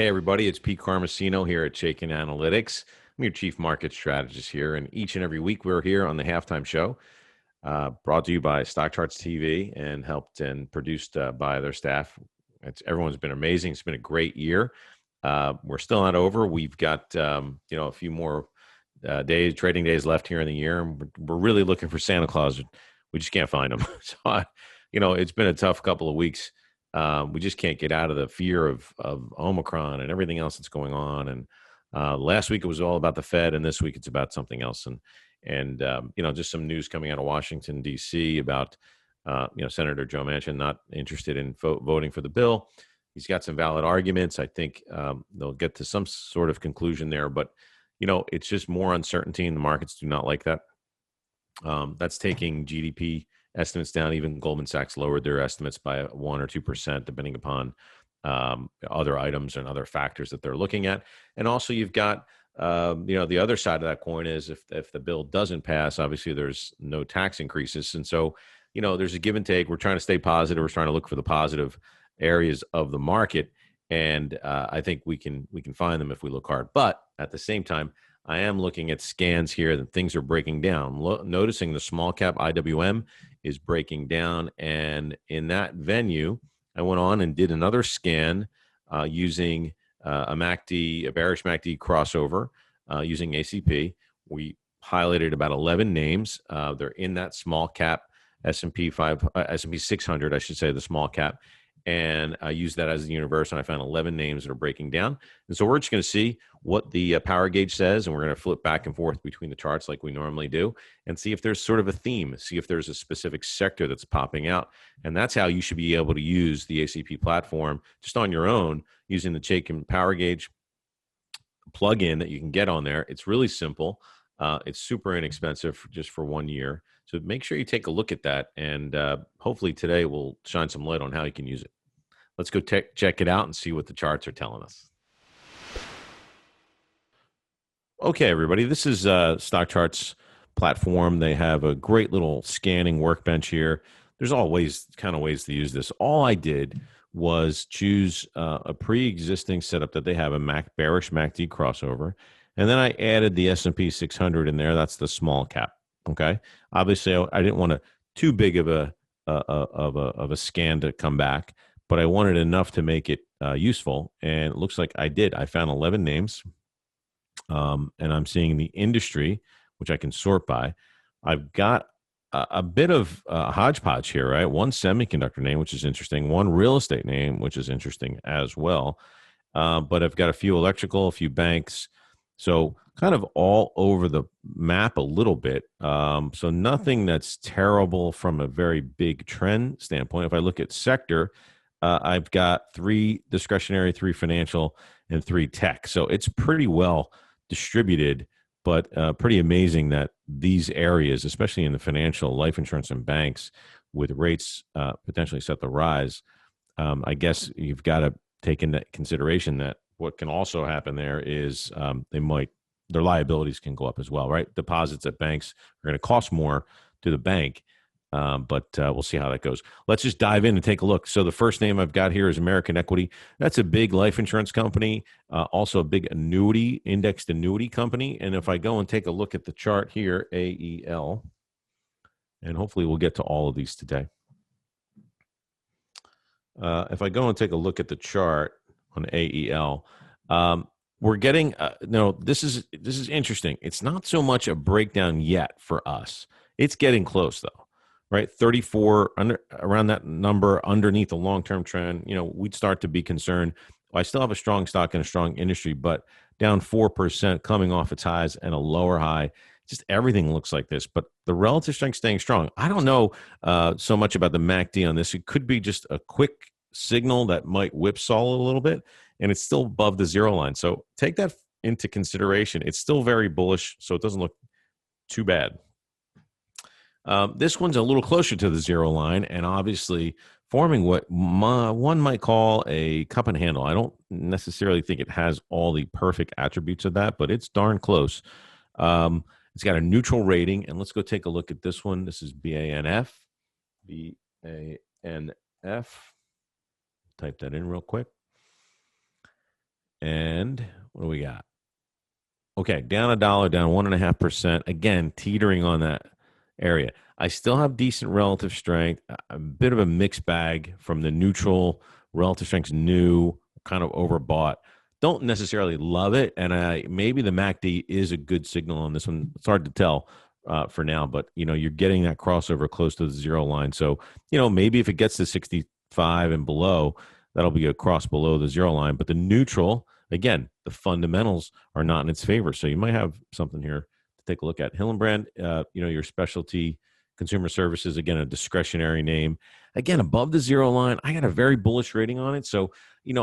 Hey, everybody, it's Pete Carmasino here at Chaikin Analytics. I'm your chief market strategist here, and each and every week we're here on the halftime show, brought to you by StockCharts TV and helped and produced by their staff. Everyone's been amazing. It's been a great year. We're still not over. We've got a few more trading days left here in the year, and we're really looking for Santa Claus. We just can't find him. So, it's been a tough couple of weeks. We just can't get out of the fear of Omicron and everything else that's going on. And last week it was all about the Fed, and this week it's about something else. And just some news coming out of Washington D.C. about Senator Joe Manchin not interested in voting for the bill. He's got some valid arguments. I think they'll get to some sort of conclusion there, but it's just more uncertainty, and the markets do not like that. That's taking GDP estimates down. Even Goldman Sachs lowered their estimates by 1 or 2%, depending upon other items and other factors that they're looking at. And also, you've got the other side of that coin is if the bill doesn't pass, obviously there's no tax increases, and so there's a give and take. We're trying to stay positive. We're trying to look for the positive areas of the market, and I think we can find them if we look hard. But at the same time, I am looking at scans here that things are breaking down. Noticing the small cap IWM is breaking down. And in that venue, I went on and did another scan using a bearish MACD crossover using ACP. We highlighted about 11 names. They're in that small cap S&P 600, I should say, the small cap. And I used that as the universe, and I found 11 names that are breaking down. And so we're just going to see what the power gauge says, and we're going to flip back and forth between the charts like we normally do and see if there's sort of a theme, see if there's a specific sector that's popping out. And that's how you should be able to use the ACP platform just on your own using the Chaikin Power Gauge plug-in that you can get on there. It's really simple. It's super inexpensive just for 1 year. So make sure you take a look at that, and hopefully today we'll shine some light on how you can use it. Let's go check it out and see what the charts are telling us. Okay, everybody, this is StockCharts platform. They have a great little scanning workbench here. There's always kind of ways to use this. All I did was choose a pre-existing setup that they have, a bearish MACD crossover, and then I added the S&P 600 in there. That's the small cap. Okay. Obviously, I didn't want too big of a scan to come back, but I wanted enough to make it useful. And it looks like I did. I found 11 names, and I'm seeing the industry, which I can sort by. I've got a bit of hodgepodge here, right? One semiconductor name, which is interesting. One real estate name, which is interesting as well. But I've got a few electrical, a few banks. So kind of all over the map a little bit. So nothing that's terrible from a very big trend standpoint. If I look at sector, I've got 3 discretionary, 3 financial, and 3 tech. So it's pretty well distributed, but pretty amazing that these areas, especially in the financial, life insurance, and banks, with rates potentially set to rise, I guess you've got to take into consideration that what can also happen there is their liabilities can go up as well, right? Deposits at banks are going to cost more to the bank, but we'll see how that goes. Let's just dive in and take a look. So the first name I've got here is American Equity. That's a big life insurance company, also a big indexed annuity company. And if I go and take a look at the chart here, AEL, and hopefully we'll get to all of these today. If I go and take a look at the chart on AEL, we're getting this is interesting. It's not so much a breakdown yet for us. It's getting close though, right? 34 around that number underneath the long-term trend. We'd start to be concerned. Well, I still have a strong stock and a strong industry, but down 4% coming off its highs and a lower high. Just everything looks like this, but the relative strength staying strong. I don't know so much about the MACD on this. It could be just a quick signal that might whipsaw a little bit, and it's still above the 0 line. So take that into consideration. It's still very bullish, so it doesn't look too bad. This one's a little closer to the 0 line, and obviously forming what one might call a cup and handle. I don't necessarily think it has all the perfect attributes of that, but it's darn close. It's got a neutral rating, and let's go take a look at this one. This is BANF. BANF. Type that in real quick. And what do we got? Okay, down a dollar, down 1.5%. Again, teetering on that area. I still have decent relative strength, a bit of a mixed bag from the neutral. Relative strength's new, kind of overbought. Don't necessarily love it, and maybe the MACD is a good signal on this one. It's hard to tell for now, but you're getting that crossover close to the zero line. So maybe if it gets to 65 and below, that'll be a cross below the zero line. But the neutral, again, the fundamentals are not in its favor. So you might have something here to take a look at. Hillenbrand, your specialty consumer services, again, a discretionary name. Again, above the zero line, I got a very bullish rating on it. So,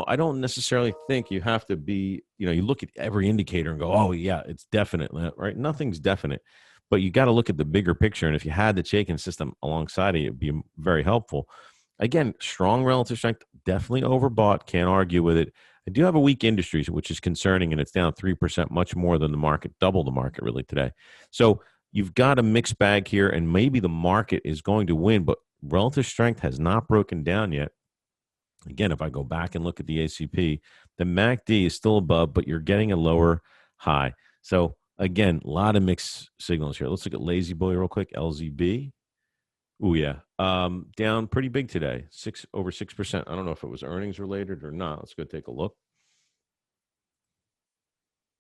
I don't necessarily think you have to be, you look at every indicator and go, oh, yeah, it's definite, right? Nothing's definite. But you got to look at the bigger picture. And if you had the Chaikin system alongside it, it'd be very helpful. Again, strong relative strength, definitely overbought. Can't argue with it. I do have a weak industry, which is concerning, and it's down 3%, much more than the market, double the market really today. So you've got a mixed bag here, and maybe the market is going to win, but relative strength has not broken down yet. Again, if I go back and look at the ACP, the MACD is still above, but you're getting a lower high. So again, a lot of mixed signals here. Let's look at Lazy Boy real quick, LZB. Oh yeah, down pretty big today, over 6%. I don't know if it was earnings related or not. Let's go take a look.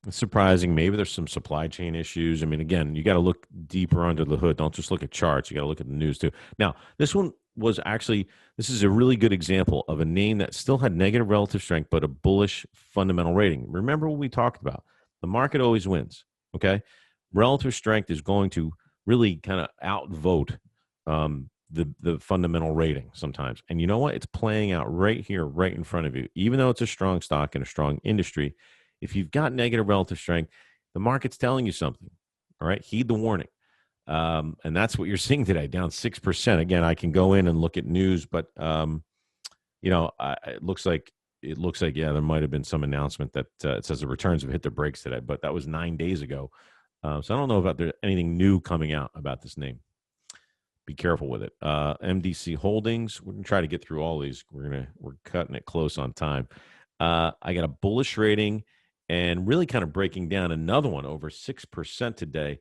It's surprising. Maybe there's some supply chain issues. I mean, again, you got to look deeper under the hood. Don't just look at charts. You got to look at the news too. Now, this one was actually, this is a really good example of a name that still had negative relative strength, but a bullish fundamental rating. Remember what we talked about. The market always wins. Okay. Relative strength is going to really kind of outvote the fundamental rating sometimes. And you know what? It's playing out right here, right in front of you. Even though it's a strong stock and a strong industry, if you've got negative relative strength, the market's telling you something. All right. Heed the warning. And that's what you're seeing today, down 6%. Again, I can go in and look at news, but it looks like yeah, there might have been some announcement that it says the returns have hit the brakes today, but that was 9 days ago. So I don't know about there's anything new coming out about this name. Be careful with it. M.D.C Holdings. We're gonna try to get through all these. We're cutting it close on time. I got a bullish rating and really kind of breaking down another one over 6% today.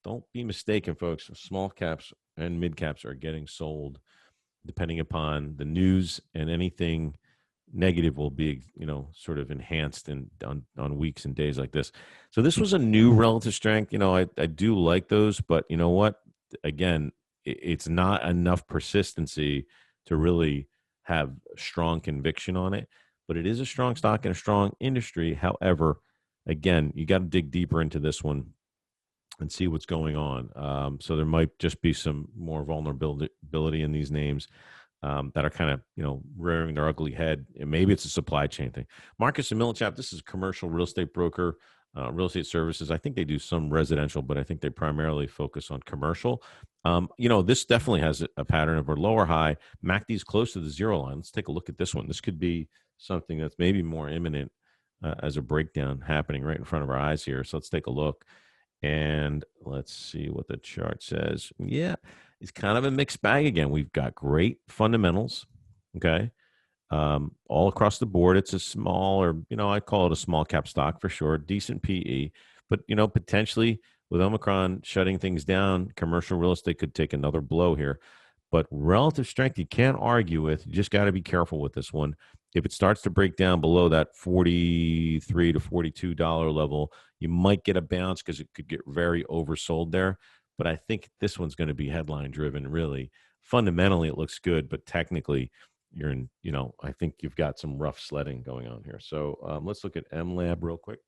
Don't be mistaken, folks. Small caps and mid caps are getting sold depending upon the news, and anything negative will be, sort of enhanced on weeks and days like this. So this was a new relative strength. I do like those, but you know what? Again, it's not enough persistency to really have strong conviction on it, but it is a strong stock and a strong industry. However, again, you got to dig deeper into this one and see what's going on. So there might just be some more vulnerability in these names that are kind of, rearing their ugly head. And maybe it's a supply chain thing. Marcus and Millichap, this is a commercial real estate broker, real estate services. I think they do some residential, but I think they primarily focus on commercial. This definitely has a pattern of a lower high. MACD is close to the zero line. Let's take a look at this one. This could be something that's maybe more imminent as a breakdown happening right in front of our eyes here. So let's take a look. And let's see what the chart says. Yeah, it's kind of a mixed bag again. We've got great fundamentals, okay, all across the board. It's a small, or I call it a small cap stock for sure. Decent PE, but potentially with Omicron shutting things down, commercial real estate could take another blow here. But relative strength, you can't argue with. You just got to be careful with this one. If it starts to break down below that $43 to $42 level, you might get a bounce because it could get very oversold there. But I think this one's going to be headline driven, really. Fundamentally, it looks good, but technically, you're in, I think you've got some rough sledding going on here. So let's look at MLAB real quick.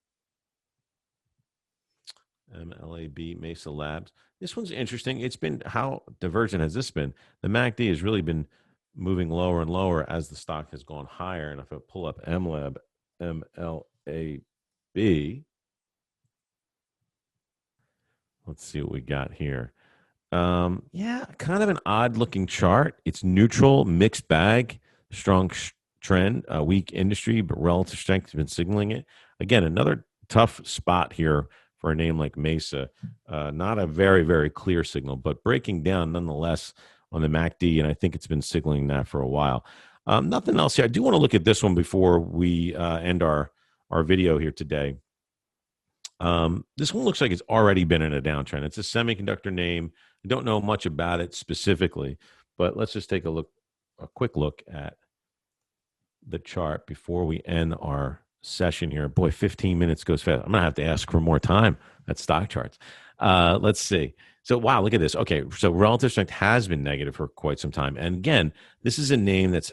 MLAB, Mesa Labs. This one's interesting. It's been, how divergent has this been? The MACD has really been moving lower and lower as the stock has gone higher. And if I pull up MLAB, MLAB, let's see what we got here. Yeah, kind of an odd looking chart. It's neutral, mixed bag, strong trend, weak industry, but relative strength has been signaling it. Again, another tough spot here for a name like Mesa. Not a very, very clear signal, but breaking down nonetheless on the MACD, and I think it's been signaling that for a while. Nothing else here. I do want to look at this one before we end our our video here today. This one looks like it's already been in a downtrend. It's a semiconductor name. I don't know much about it specifically, but let's just take a quick look at the chart before we end our session here. Boy, 15 minutes goes fast. I'm gonna have to ask for more time at StockCharts. Let's see. So, wow, look at this. Okay, so relative strength has been negative for quite some time. And again, this is a name that's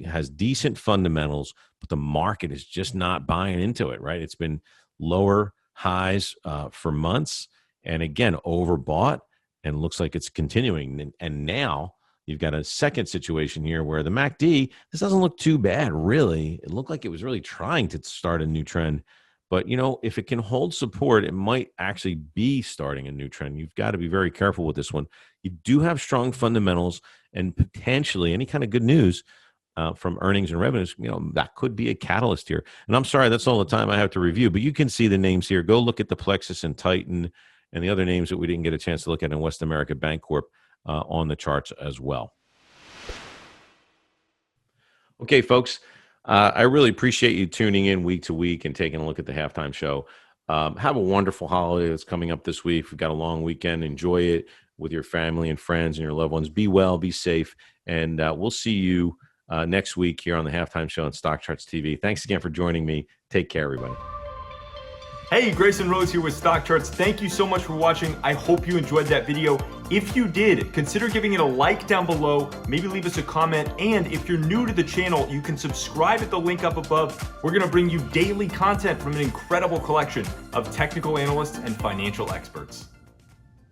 has decent fundamentals, but the market is just not buying into it, right? It's been lower highs for months, and again, overbought, and looks like it's continuing. And now you've got a second situation here where the MACD, this doesn't look too bad, really. It looked like it was really trying to start a new trend. But, you know, if it can hold support, it might actually be starting a new trend. You've got to be very careful with this one. You do have strong fundamentals and potentially any kind of good news from earnings and revenues. You know, that could be a catalyst here. And I'm sorry, that's all the time I have to review. But you can see the names here. Go look at the Plexus and Titan and the other names that we didn't get a chance to look at in West America Bancorp on the charts as well. Okay, folks. I really appreciate you tuning in week to week and taking a look at the halftime show. Have a wonderful holiday that's coming up this week. We've got a long weekend. Enjoy it with your family and friends and your loved ones. Be well, be safe, and we'll see you next week here on the halftime show on StockCharts TV. Thanks again for joining me. Take care, everybody. Hey, Grayson Rose here with StockCharts. Thank you so much for watching. I hope you enjoyed that video. If you did, consider giving it a like down below, maybe leave us a comment, and if you're new to the channel, you can subscribe at the link up above. We're gonna bring you daily content from an incredible collection of technical analysts and financial experts.